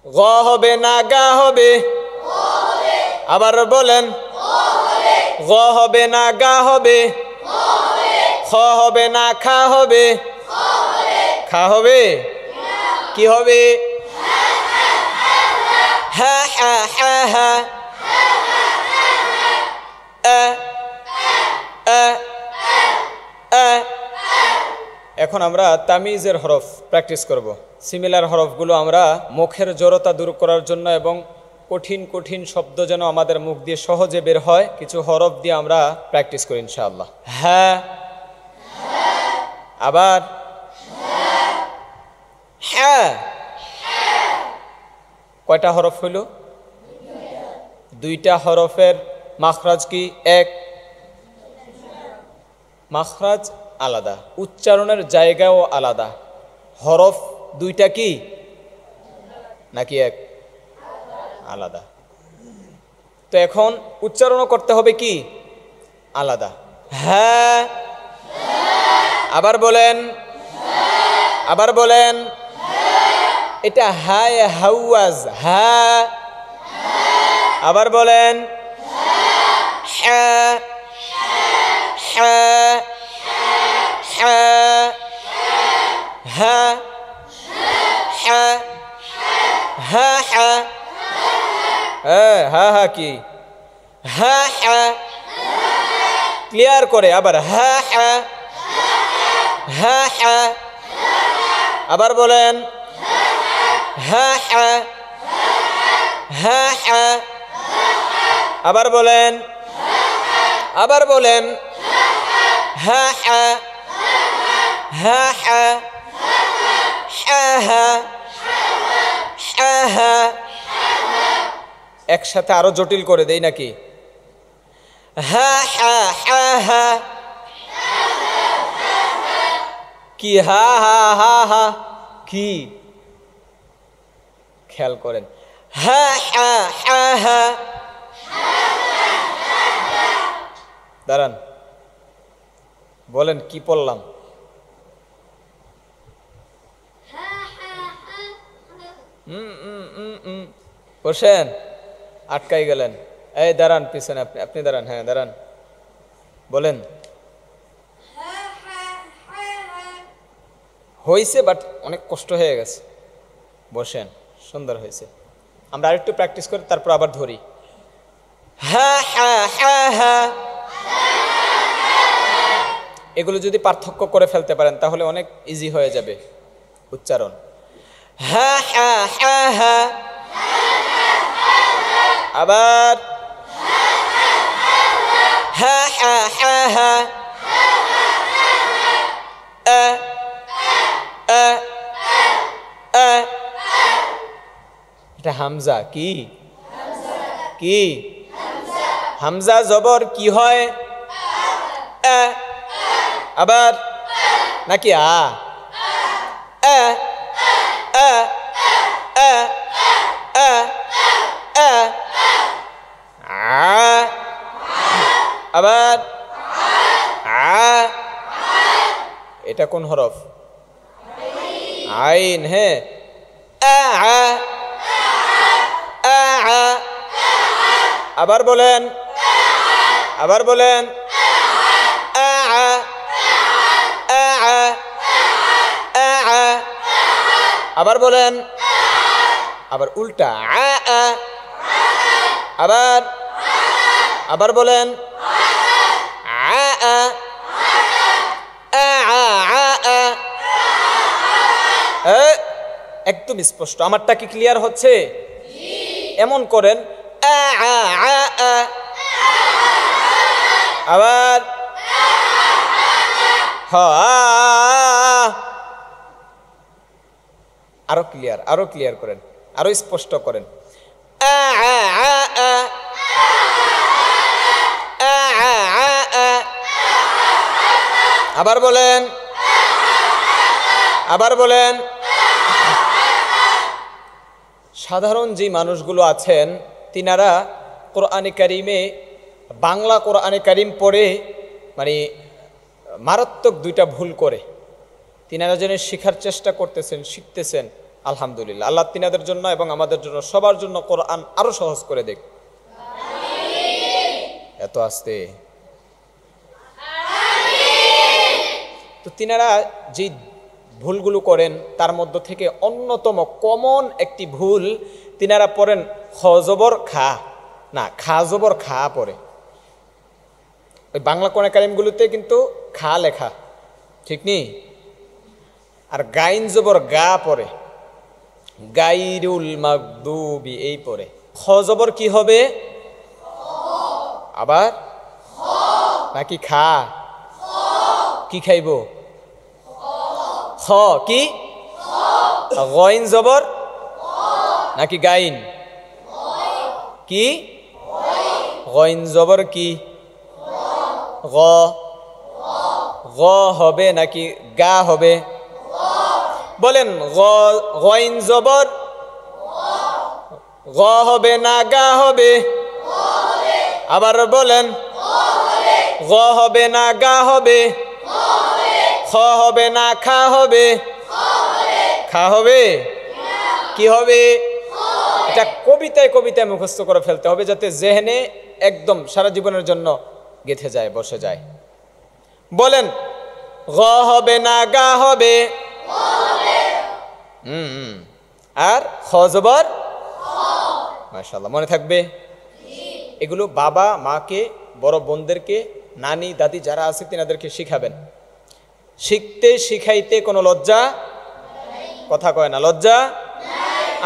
গ হবে না গা হবে? আবার বলেন। গ হবে না গা হবে? খ হবে না খা হবে? খা হবে? কি হবে? হ্যাঁ হ্যাঁ হ্যাঁ হ্যাঁ। এখন আমরা তামিজের হরফ প্র্যাকটিস করব। সিমিলার হরফগুলো আমরা মুখের জড়তা দূর করার জন্য এবং কঠিন কঠিন শব্দ যেন আমাদের মুখ দিয়ে সহজে বের হয়, কিছু হরফ দিয়ে আমরা প্র্যাকটিস করি ইনশাআল্লাহ। হ্যাঁ, আবার হ্যাঁ। কয়টা হরফ হইল? দুইটা হরফের মাখরাজ কি এক? মাখরাজ আলাদা, উচ্চারণের জায়গাও আলাদা। হরফ দুইটা কি নাকি এক? আলাদা। তো এখন উচ্চারণও করতে হবে কি আলাদা। হ্যাঁ, আবার বলেন, আবার বলেন। এটা হায় হাওয়াজ, হ্যাঁ। আবার বলেন হ্যাঁ হ্যাঁ হ্যাঁ হ্যাঁ হ্যাঁ হ্যাঁ হ্যাঁ হ্যাঁ হ্যাঁ কি হ্যাঁ হ্যাঁ ক্লিয়ার করে। আবার হ্যাঁ হ্যাঁ হ্যাঁ হ্যাঁ। আবার বলেন হ্যাঁ হ্যাঁ হ্যাঁ হ্যাঁ। আবার বলেন, আবার বলেন হ্যাঁ হ্যাঁ হ্যাঁ হ্যাঁ হ্যাঁ হ্যাঁ হ্যাঁ হ্যাঁ। একসাথে আরো জটিল করে দেই নাকি? হ্যাঁ হ্যাঁ হ্যাঁ হ্যাঁ কি হা হা হা হা কি? খেয়াল করেন। হ্যাঁ হ্যাঁ হ্যাঁ হ্যাঁ। দাঁড়ান, বলেন কি পড়লাম? বসেন, আটকাই গেলেন। এই দাঁড়ান পিছনে, আপনি আপনি দাঁড়ান। হ্যাঁ দাঁড়ান, বলেন। হয়েছে, বাট অনেক কষ্ট হয়ে গেছে। বসেন, সুন্দর হয়েছে। আমরা আরেকটু প্র্যাকটিস করি, তারপর আবার ধরি। হ্যাঁ হ্যাঁ হ্যাঁ হ্যাঁ। এগুলো যদি পার্থক্য করে ফেলতে পারেন তাহলে অনেক ইজি হয়ে যাবে উচ্চারণ। হ্যাঁ হ্যাঁ হ্যাঁ হ্যাঁ। আবার হ্যাঁ হ্যাঁ হ্যাঁ হ্যাঁ। এটা হামজা কি? কি হামজা জবর কি হয়? আবার নাকি আ? আবার এটা কোন হরফ? আইন। হ্যাঁ, আবার বলেন, আবার বলেন। আবার বলেন, আবার উল্টা। আবার আবার বলেন। একদম স্পষ্ট। আমারটা কি ক্লিয়ার হচ্ছে? এমন করেন। আবার আরো ক্লিয়ার, আরো ক্লিয়ার করেন, আরো স্পষ্ট করেন। আবার বলেন, আবার বলেন। সাধারণ যে মানুষগুলো আছেন তিনারা কোরআনে কারিমে, বাংলা কোরআনে কারিম পড়ে মানে মারাত্মক দুইটা ভুল করে। তিনারা যেন শেখার চেষ্টা করতেছেন, শিখতেছেন, আলহামদুলিল্লাহ, আল্লাহ তিনাদের জন্য এবং আমাদের জন্য সবার জন্য কোরআন আরো সহজ করে দেখ। এত আস্তে তো তিনারা যে ভুলগুলো করেন তার মধ্য থেকে অন্যতম কমন একটি ভুল, তিনারা পড়েন খ জবর খা, না খা জবর খা পড়ে। ওই বাংলা কোরআন কারিমগুলোতে কিন্তু খা লেখা, ঠিক নেই? আর গাইন জবর গা পড়ে, গাইরুল মাগদুবি এই পড়ে। খ জবর কি হবে? আবার নাকি খা? কি খাইব? খ কি? গইন জবর নাকি গাইন? কি? গইন জবর কি? গ গ হবে নাকি গা হবে? বলেন গইন জবর গ হবে না গা হবে? আবার বলেন গ হবে না গা হবে? খ হবে না খা হবে? খা হবে? কি হবে? এটা কবিতায় কবিতায় মুখস্থ করে ফেলতে হবে, যাতে জেহেনে একদম সারা জীবনের জন্য গেঁথে যায়, বসে যায়। বলেন গ হবে না গা হবে? আর খ জবর? মাশাআল্লাহ, মনে থাকবে। এগুলো বাবা মাকে, বড় বোনদেরকে, নানি দাদি যারা আছে তিনাদেরকে শিখাবেন। শিখতে শিখাইতে কোনো লজ্জা, কথা কয় না, লজ্জা।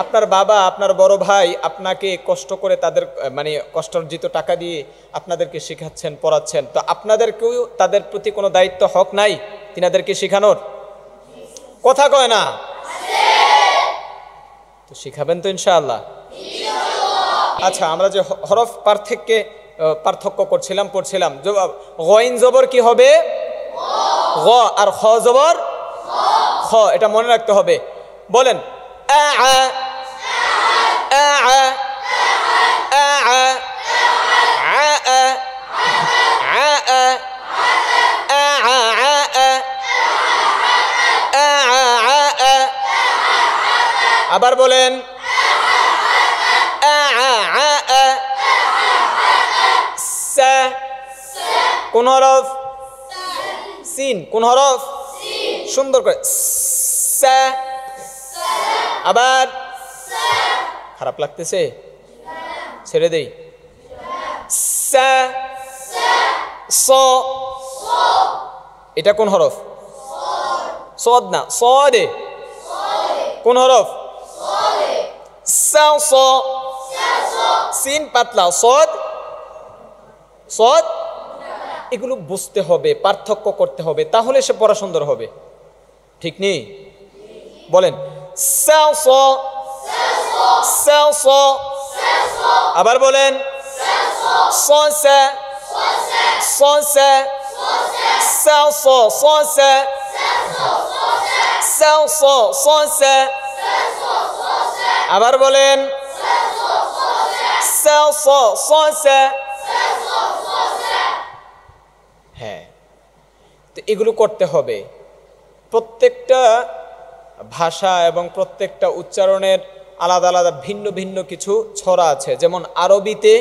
আপনার বাবা, আপনার বড় ভাই আপনাকে কষ্ট করে তাদের মানে কষ্টার্জিত টাকা দিয়ে আপনাদেরকে শিখাচ্ছেন, পড়াচ্ছেন, তো আপনাদেরকেও তাদের প্রতি কোনো দায়িত্ব, হক নাই তিনাদেরকে শিখানোর? কথা কয় না, তো শিখাবেন তো ইনশাআল্লাহ। আচ্ছা, আমরা যে হরফ পার্থক্য করছিলাম, পড়ছিলাম, গইন জবর কি হবে? গ, আর খ জবর খ, এটা মনে রাখতে হবে। বলেন আ আ আ আ আ আ আ আ আ। আবার বলেন কোন হরফ? সিন। কোন হরফ? সুন্দর করে সা। আবার খারাপ লাগতেছে, ছেড়ে দেই। সা স, এটা কোন হরফ? সদ না, সদে। কোন হরফ? স। সিন পাতলা, সদ সদ। এগুলো বুঝতে হবে, পার্থক্য করতে হবে, তাহলে সে পড়া সুন্দর হবে, ঠিক নেই? বলেন আবার বলেন আবার বলেন হ্যাঁ, তো এগুলো করতে হবে। প্রত্যেকটা ভাষা এবং প্রত্যেকটা উচ্চারণের আলাদা আলাদা ভিন্ন ভিন্ন কিছু ছড়া আছে। যেমন আরবিতে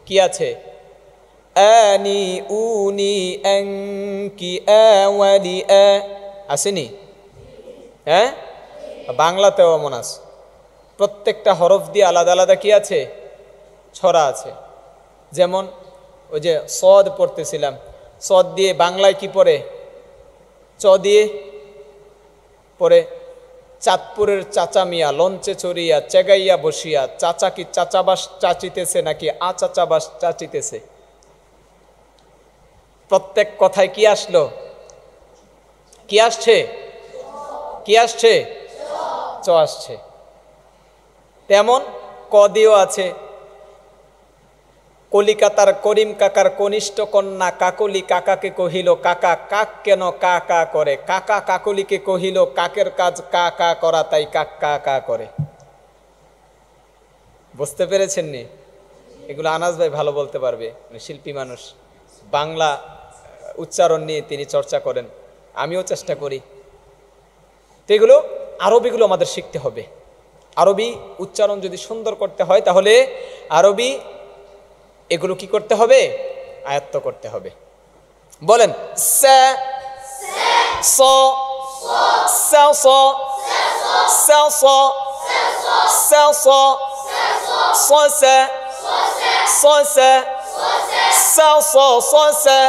কি আছে? আনি উনি আনকি আওয়ালি আ, আসেনি? হ্যাঁ, বাংলাতেও এমন আছে। প্রত্যেকটা হরফ দিয়ে আলাদা আলাদা কি আছে? ছড়া আছে। যেমন ওই যে সদ পড়তেছিলাম, সদ দিয়ে বাংলায় কি পড়ে? চ দিয়ে পরে চাঁদপুরের চাচা মিয়া লঞ্চে চড়িয়া চেগাইয়া বসিয়া, চাচা কি চাচাবাস চাচিতেছে নাকি আ চাচাবাস চাচিতেছে? প্রত্যেক কথায় কি আসলো? কি আসছে? কি আসছে? চ আসছে। তেমন ক দিয়েও আছে। কলিকাতার করিম কাকার কনিষ্ঠ কন্যা কাকলি কাকাকে কহিল, কাকা কাক কেন কা কা করে? কাকা কাকলিকে কহিল, কাকের কাজ কা কা করা, তাই কাক কা কা করে। বুঝতে পেরেছেন নি? এগুলো আনাস ভাই ভালো বলতে পারবে, শিল্পী মানুষ, বাংলা উচ্চারণ নিয়ে তিনি চর্চা করেন, আমিও চেষ্টা করি। তো এগুলো আরবিগুলো আমাদের শিখতে হবে। আরবি উচ্চারণ যদি সুন্দর করতে হয় তাহলে আরবি এগুলো কি করতে হবে? আয়ত্ত করতে হবে। বলেন সা সা সা সা সা সা সা সা সা সা সা সা সা সা সা।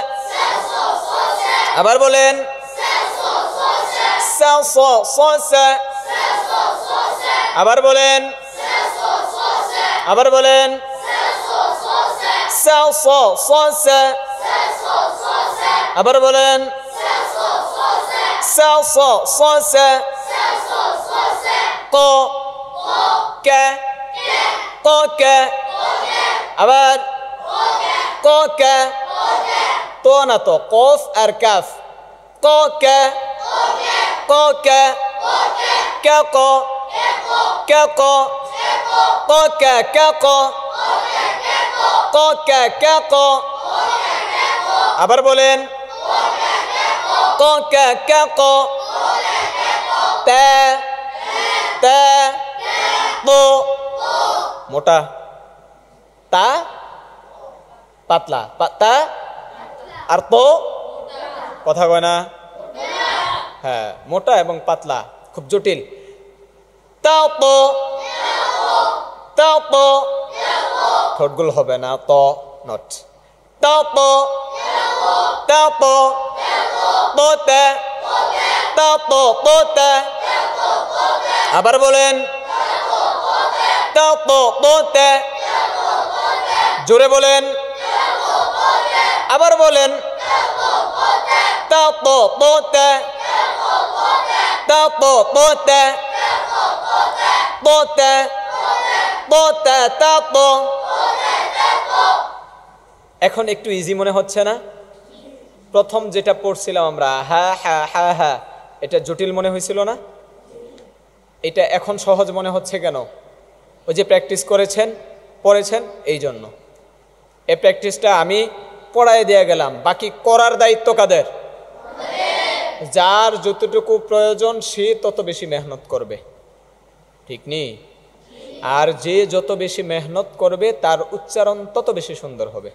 আবার বলেন সা সা সা সা। আবার বলেন আবার বলেন সা সা সা সা। আবার বলেন সা সা সা সা। ক কে ক কে। আবার ক কে। তো না তো, কফ আর কাফ। ক কে ক কে কে ক কে ক ক কে কে ক ক কে কে ক। আবার বলেন ক কে কে ক। তে তে তো মোটা, তা পাতলা, তা আর তো কথা কয় না। হ্যাঁ, মোটা এবং পাতলা খুব জটিল। তাও তো তাও তো ঠোঁটগুলো হবে না, ত নট। তাও তো তাও তো তোতে তাও তো তোতে। আবার বলেন তাও তো তোতে। জোরে বলেন। আবার বলেন তাও তো তোতে তাও তো তোতে তোতে তোতে তাও তো। এখন একটু ইজি মনে হচ্ছে না? প্রথম যেটা পড়ছিলাম আমরা হ্যাঁ হ্যাঁ হ্যাঁ হ্যাঁ, এটা জটিল মনে হয়েছিল না? এটা এখন সহজ মনে হচ্ছে কেন? ওই যে প্র্যাকটিস করেছেন, পড়েছেন, এই জন্য। এই প্র্যাকটিসটা আমি পড়ায় দিয়ে গেলাম, বাকি করার দায়িত্ব কাদের? যার যতটুকু প্রয়োজন সে তত বেশি মেহনত করবে, ঠিক নেই? আর যে যত বেশি মেহনত করবে তার উচ্চারণ তত বেশি সুন্দর হবে।